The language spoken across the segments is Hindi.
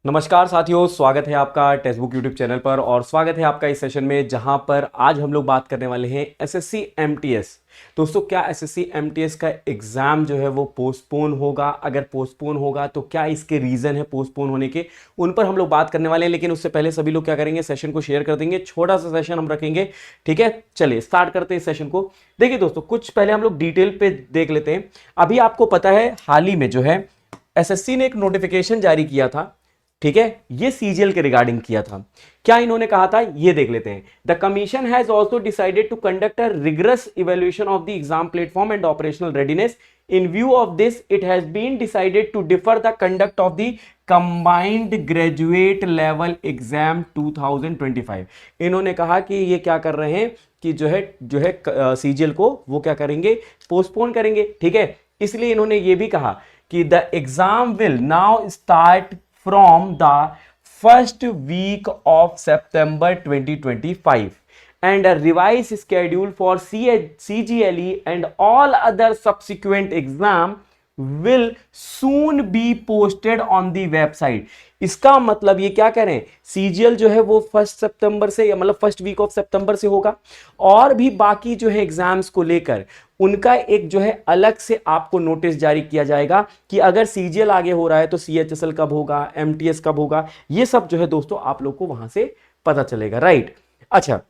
नमस्कार साथियों, स्वागत है आपका टेक्स्ट बुक यूट्यूब चैनल पर और स्वागत है आपका इस सेशन में जहां पर आज हम लोग बात करने वाले हैं एसएससी एमटीएस। दोस्तों, क्या एसएससी एमटीएस का एग्जाम जो है वो पोस्टपोन होगा? अगर पोस्टपोन होगा तो क्या इसके रीजन है पोस्टपोन होने के, उन पर हम लोग बात करने वाले हैं। लेकिन उससे पहले सभी लोग क्या करेंगे, सेशन को शेयर कर देंगे। छोटा सा सेशन हम रखेंगे, ठीक है। चलिए स्टार्ट करते हैं इस सेशन को। देखिए दोस्तों, कुछ पहले हम लोग डिटेल पे देख लेते हैं। अभी आपको पता है हाल ही में जो है एसएससी ने एक नोटिफिकेशन जारी किया था, ठीक है। ये सीजीएल के रिगार्डिंग किया था। क्या इन्होंने कहा था ये देख लेते हैं। The commission has also decided to conduct a rigorous evaluation of the exam platform and operational readiness. In view of this it has been decided to defer the conduct of the combined graduate level exam 2025। इन्होंने कहा कि ये क्या कर रहे हैं कि जो है सीजीएल को वो क्या करेंगे, पोस्टपोन करेंगे, ठीक है। इसलिए इन्होंने ये भी कहा कि the exam will now start from the first week of September 2025 and a revised schedule for CGLE and all other subsequent exam will soon be posted on the website। इसका मतलब ये क्या कह रहे हैं, सीजीएल जो है वो 1 सितंबर से या मतलब फर्स्ट वीक ऑफ सितंबर से होगा और भी बाकी जो है एग्जाम्स को लेकर उनका एक जो है अलग से आपको नोटिस जारी किया जाएगा कि अगर सीजीएल आगे हो रहा है तो सीएचएसएल कब होगा, एमटीएस कब होगा, ये सब जो है दोस्तों आप लोग को वहां से पता चलेगा, राइट। अच्छा,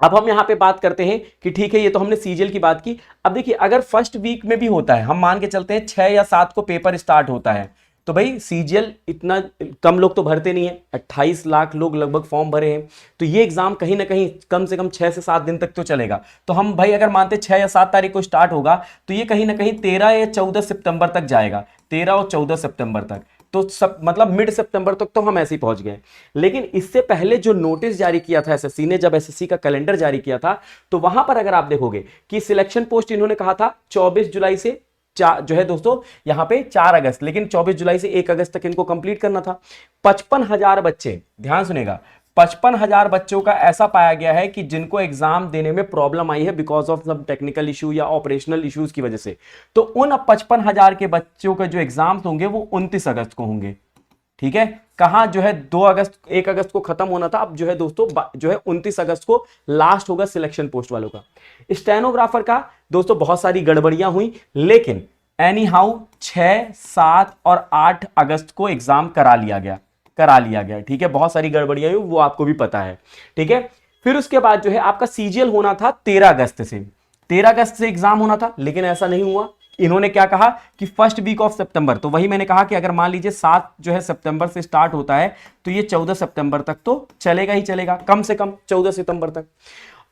अब हम यहां पे बात करते हैं कि ठीक है, ये तो हमने सीजीएल की बात की। अब देखिए, अगर फर्स्ट वीक में भी होता है, हम मान के चलते हैं 6 या 7 को पेपर स्टार्ट होता है, तो भाई सीजीएल इतना कम लोग तो भरते नहीं है। 28 लाख लोग लगभग फॉर्म भरे हैं, तो ये एग्जाम कहीं ना कहीं कम से कम 6 से 7 दिन तक तो चलेगा। तो हम भाई अगर मानते 6 या 7 तारीख को स्टार्ट होगा तो ये कहीं ना कहीं 13 या 14 सितंबर तक जाएगा, 13 और 14 सितंबर तक। तो सब मतलब मिड सितंबर तक तो हम ऐसे ही पहुंच गए। लेकिन इससे पहले जो नोटिस जारी किया था एसएससी ने, जब एसएससी का कैलेंडर जारी किया था, तो वहां पर अगर आप देखोगे कि सिलेक्शन पोस्ट इन्होंने कहा था 24 जुलाई से जो है दोस्तों यहां पे 4 अगस्त, लेकिन 24 जुलाई से 1 अगस्त तक इनको कंप्लीट करना था। 55,000 बच्चे, ध्यान सुनेगा, 55,000 बच्चों का ऐसा पाया गया है कि जिनको एग्जाम देने में प्रॉब्लम आई है बिकॉज ऑफ सब टेक्निकल इशू या ऑपरेशनल इश्यूज की वजह से। तो उन 55,000 के बच्चों के जो एग्जाम होंगे वो 29 अगस्त को होंगे, ठीक है। कहां जो है 2 अगस्त 1 अगस्त को खत्म होना था, अब जो है दोस्तों जो है 29 अगस्त को लास्ट होगा सिलेक्शन पोस्ट वालों का। स्टेनोग्राफर का दोस्तों बहुत सारी गड़बड़ियां हुई, लेकिन एनी हाउ 6, 7 और 8 अगस्त को एग्जाम करा लिया गया, ठीक है। बहुत सारी गड़बड़ियां हुई, वो आपको भी पता है, ठीक है। फिर उसके बाद जो है आपका सीजीएल होना था 13 अगस्त से, 13 अगस्त से एग्जाम होना था, लेकिन ऐसा नहीं हुआ। इन्होंने क्या कहा कि फर्स्ट वीक ऑफ सितंबर। तो वही मैंने कहा कि अगर मान लीजिए 7 जो है सितंबर से स्टार्ट होता है तो ये 14 सितंबर तक तो चलेगा ही चलेगा, कम से कम 14 सितंबर तक।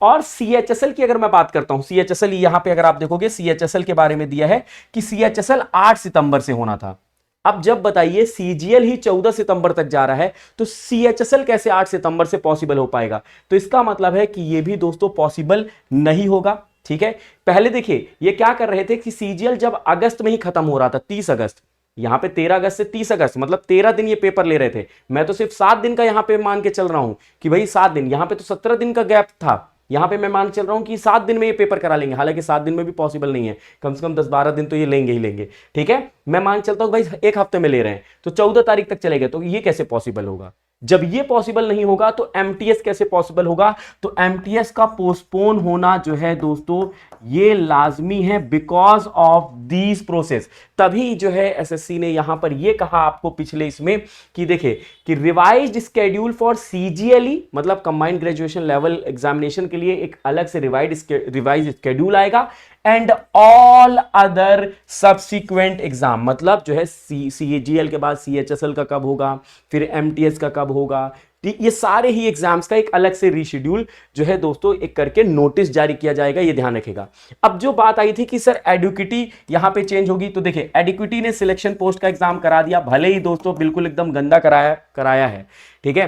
और सीएचएसएल की अगर मैं बात करता हूं, सीएचएसएल यहां पे अगर आप देखोगे सीएचएसएल के बारे में दिया है कि सीएचएसएल 8 सितंबर से होना था। अब जब बताइए सीजीएल ही 14 सितंबर तक जा रहा है तो सीएचएसएल कैसे 8 सितंबर से पॉसिबल हो पाएगा? तो इसका मतलब है कि यह भी दोस्तों पॉसिबल नहीं होगा, ठीक है। पहले देखिए ये क्या कर रहे थे कि सीजीएल जब अगस्त में ही खत्म हो रहा था, 30 अगस्त, यहां पे 13 अगस्त से 30 अगस्त मतलब 13 दिन ये पेपर ले रहे थे। मैं तो सिर्फ 7 दिन का यहां पे मान के चल रहा हूं कि भाई 7 दिन, यहां पे तो 17 दिन का गैप था, यहां पे मैं मान चल रहा हूं कि 7 दिन में ये पेपर करा लेंगे। हालांकि 7 दिन में भी पॉसिबल नहीं है, कम से कम 10-12 दिन तो ये लेंगे ही लेंगे, ठीक है। मैं मान चलता हूं भाई 1 हफ्ते में ले रहे हैं तो 14 तारीख तक चलेगा, तो ये कैसे पॉसिबल होगा? जब ये पॉसिबल नहीं होगा तो एमटीएस कैसे पॉसिबल होगा? तो एमटीएस का पोस्टपोन होना जो है दोस्तों ये लाजमी है बिकॉज ऑफ दीज प्रोसेस। तभी जो है एसएससी ने यहां पर ये कहा आपको पिछले इसमें कि देखिए कि रिवाइज्ड स्केड्यूल फॉर सीजीएलई मतलब कंबाइंड ग्रेजुएशन लेवल एग्जामिनेशन के लिए एक अलग से रिवाइज स्केड्यूल आएगा and all other subsequent exam मतलब जो है सीजीएल के बाद सीएचएसएल का कब होगा, फिर एमटीएस का कब होगा, ये सारे ही एग्जाम्स का एक अलग से रीशेड्यूल जो है दोस्तों एक करके नोटिस जारी किया जाएगा, ये ध्यान रखेगा। अब जो बात आई थी कि सर एडुकिटी यहां पे चेंज होगी, तो देखिए एडुकिटी ने सिलेक्शन पोस्ट का एग्जाम करा दिया, भले ही दोस्तों बिल्कुल एकदम गंदा कराया है, ठीक है,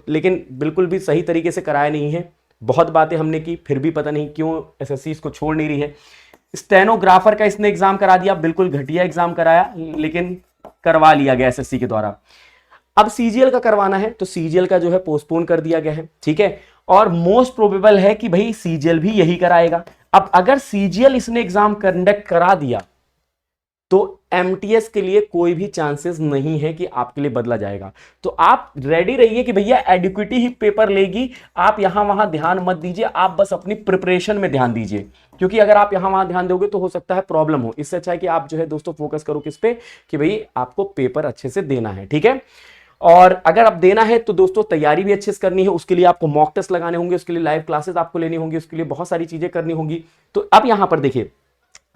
लेकिन बिल्कुल भी सही तरीके से कराया नहीं है। बहुत बातें हमने की, फिर भी पता नहीं क्यों एसएससी इसको छोड़ नहीं रही है। स्टेनोग्राफर का इसने एग्जाम करा दिया, बिल्कुल घटिया एग्जाम कराया, लेकिन करवा लिया गया एसएससी के द्वारा। अब सीजीएल का करवाना है तो सीजीएल का जो है पोस्टपोन कर दिया गया है, ठीक है। और मोस्ट प्रोबेबल है कि भाई सीजीएल भी यही कराएगा। अब अगर सीजीएल इसने एग्जाम कंडक्ट करा दिया तो एमटीएस के लिए कोई भी चांसेस नहीं है कि आपके लिए बदला जाएगा। तो आप रेडी रहिए कि भैया एडिक्विटी ही पेपर लेगी, आप यहां वहां ध्यान मत दीजिए, आप बस अपनी प्रिपरेशन में ध्यान दीजिए, क्योंकि अगर आप यहां वहां ध्यान दोगे तो हो सकता है प्रॉब्लम हो। इससे अच्छा है कि आप जो है दोस्तों फोकस करो किस पे, कि भाई आपको पेपर अच्छे से देना है, ठीक है। और अगर आप देना है तो दोस्तों तैयारी भी अच्छे से करनी है, उसके लिए आपको मॉक टेस्ट लगाने होंगे, उसके लिए लाइव क्लासेस आपको लेनी होंगी, उसके लिए बहुत सारी चीजें करनी होंगी। तो अब यहां पर देखिए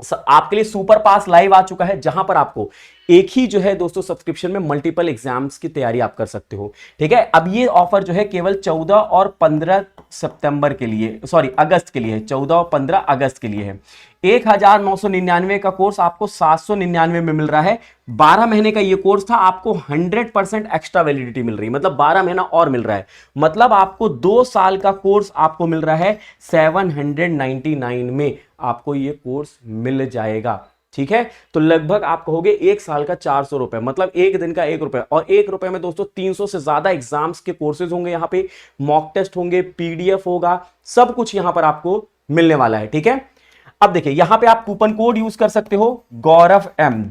आपके लिए सुपर पास लाइव आ चुका है, जहां पर आपको एक ही जो है दोस्तों सब्सक्रिप्शन में मल्टीपल एग्जाम्स की तैयारी आप कर सकते हो, ठीक है। अब ये ऑफर जो है केवल 14 और 15 सितंबर के लिए, सॉरी अगस्त के लिए है, 14 और 15 अगस्त के लिए है। 1999 का कोर्स आपको 799 में मिल रहा है। 12 महीने का ये कोर्स था, आपको 100% एक्स्ट्रा वैलिडिटी मिल रही है, मतलब 12 महीना और मिल रहा है, मतलब आपको 2 साल का कोर्स आपको मिल रहा है 799 में, आपको ये कोर्स मिल जाएगा, ठीक है। तो लगभग आप कहोगे एक साल का 400 रुपए, मतलब एक दिन का 1 रुपए, और 1 रुपए में दोस्तों 300 से ज्यादा एग्जाम्स के कोर्सेज होंगे, यहां पे मॉक टेस्ट होंगे, पीडीएफ होगा, सब कुछ यहां पर आपको मिलने वाला है, ठीक है। अब देखिए यहां पे आप कूपन कोड यूज कर सकते हो गौरव एम,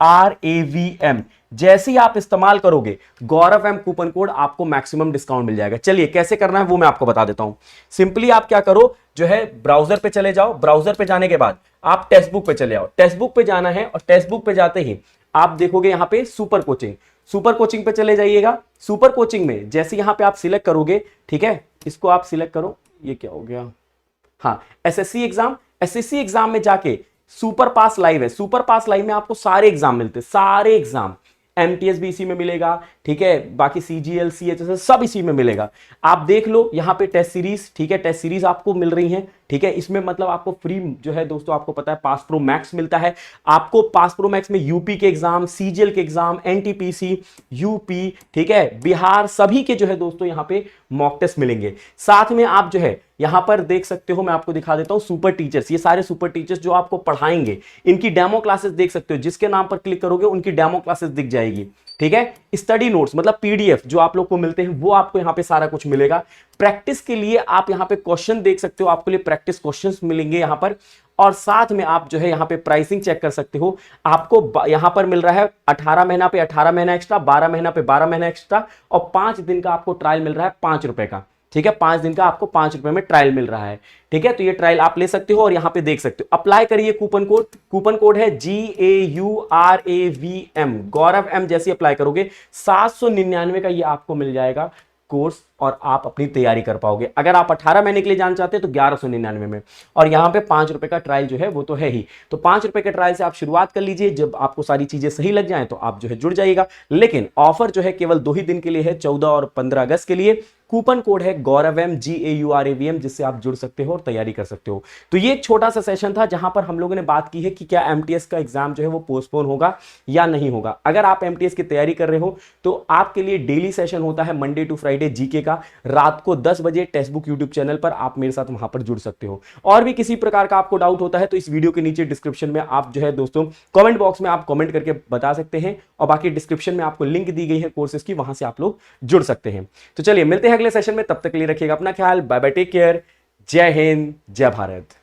GAURAVM, जैसे ही आप इस्तेमाल करोगे गौरव एम कूपन कोड, आपको मैक्सिमम डिस्काउंट मिल जाएगा। चलिए कैसे करना है वो मैं आपको बता देता हूं। सिंपली आप क्या करो, जो है ब्राउजर पे चले जाओ, ब्राउजर पे जाने के बाद आप टेक्स्ट बुक पे चले आओ, टेक्स्ट बुक पे जाना है, और टेक्स्ट बुक पे जाते ही आप देखोगे यहां पे सुपर कोचिंग, सुपर कोचिंग पे चले जाइएगा। सुपर कोचिंग में जैसे यहां पे आप सिलेक्ट करोगे, ठीक है, इसको आप सिलेक्ट करो, ये क्या हो गया, हाँ एसएससी एग्जाम, एसएससी एग्जाम में जाके सुपर पास लाइव है, सुपर पास लाइव में आपको सारे एग्जाम मिलते हैं, सारे एग्जाम, एमटीएस भी इसी में मिलेगा, ठीक है, बाकी सीजीएल सीएचएस सब इसी में मिलेगा। आप देख लो यहाँ पे टेस्ट सीरीज, ठीक है, टेस्ट सीरीज आपको मिल रही है, ठीक है। इसमें मतलब आपको फ्री जो है दोस्तों, आपको पता है पास प्रो मैक्स मिलता है, आपको पास प्रो मैक्स में यूपी के एग्जाम, सीजीएल के एग्जाम, एनटीपीसी, यूपी, ठीक है, बिहार, सभी के जो है दोस्तों यहाँ पे मॉक टेस्ट मिलेंगे। साथ में आप जो है यहां पर देख सकते हो, मैं आपको दिखा देता हूं सुपर टीचर्स, ये सारे सुपर टीचर्स जो आपको पढ़ाएंगे, इनकी डेमो क्लासेस देख सकते हो, जिसके नाम पर क्लिक करोगे उनकी डेमो क्लासेस दिख जाएगी, ठीक है। स्टडी नोट्स मतलब पीडीएफ जो आप लोग को मिलते हैं वो आपको यहां पे सारा कुछ मिलेगा। प्रैक्टिस के लिए आप यहां पे क्वेश्चन देख सकते हो, आपके लिए प्रैक्टिस क्वेश्चंस मिलेंगे यहां पर, और साथ में आप जो है यहां पे प्राइसिंग चेक कर सकते हो। आपको यहां पर मिल रहा है 18 महीना पे 18 महीना एक्स्ट्रा, 12 महीना पे 12 महीना एक्स्ट्रा, और 5 दिन का आपको ट्रायल मिल रहा है 5 रुपए का, ठीक है। 5 दिन का आपको 5 रुपए में ट्रायल मिल रहा है, ठीक है। तो ये ट्रायल आप ले सकते हो और यहां पे देख सकते हो, अप्लाई करिए कूपन कोड, कूपन कोड है GAURAVM, गौरव एम, जैसे अप्लाई करोगे 799 का ये आपको मिल जाएगा कोर्स, और आप अपनी तैयारी कर पाओगे। अगर आप 18 महीने के लिए जाना चाहते हैं तो 1199 में, और यहां पे 5 रुपए का ट्रायल जो है वो तो है ही। तो 5 रुपए के ट्रायल से आप शुरुआत कर लीजिए, जब आपको सारी चीजें सही लग जाएं तो आप जो है जुड़ जाइएगा। लेकिन ऑफर जो है केवल 2 ही दिन के लिए है, 14 और 15 अगस्त के लिए। कूपन कोड है गौरव एम, GAURAVM, जिससे आप जुड़ सकते हो और तैयारी कर सकते हो। तो ये एक छोटा सा सेशन था जहां पर हम लोगों ने बात की है कि क्या एमटीएस का एग्जाम जो है वो पोस्टपोन होगा या नहीं होगा। अगर आप एमटीएस की तैयारी कर रहे हो तो आपके लिए डेली सेशन होता है मंडे टू फ्राइडे जीके का, रात को 10 बजे टेक्स्ट बुक यूट्यूब चैनल पर, आप मेरे साथ वहां पर जुड़ सकते हो। और भी किसी प्रकार का आपको डाउट होता है तो इस वीडियो के नीचे डिस्क्रिप्शन में आप जो है दोस्तों कमेंट बॉक्स में आप कमेंट करके बता सकते हैं, और बाकी डिस्क्रिप्शन में आपको लिंक दी गई है कोर्सेज की, वहां से आप लोग जुड़ सकते हैं। तो चलिए मिलते हैं अगले सेशन में, तब तक के लिए रखिएगा अपना ख्याल, बाय बाय, टेक केयर, जय हिंद, जय भारत।